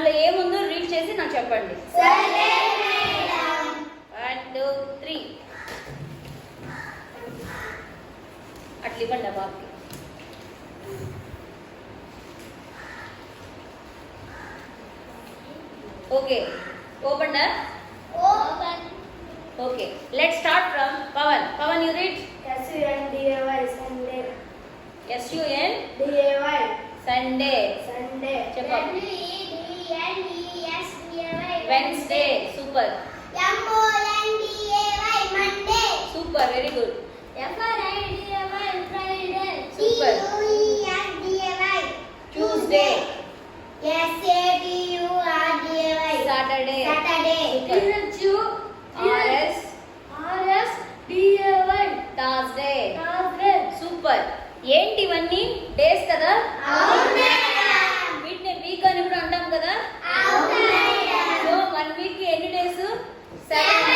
దాంట్లో ఏముందో రీడ్ చేసి నాకు చెప్పండి. సరే మేడం. 1 2 3 అట్లా ఇవ్వండి బాబుకి. Okay, open the. Open. Okay, let's start from Pavan. Pavan, you read. SUNDAY Sunday. SUNDAY Sunday. Sunday. చెప్పండి. WEDNESDAY Wednesday. Super. MONDAY Monday. Super, very good. FRIDAY Friday. Super. TUESDAY Tuesday. SATURDAY Saturday. Saturday. RSDAY Thursday. Thursday. Super. ఏంటి ఇవన్నీ days కదా? అవును madam. వీటిని week అని కూడా అంటాం కదా. అవును మేడం. సో 1 వీక్ కి ఎన్ని డేస్? 7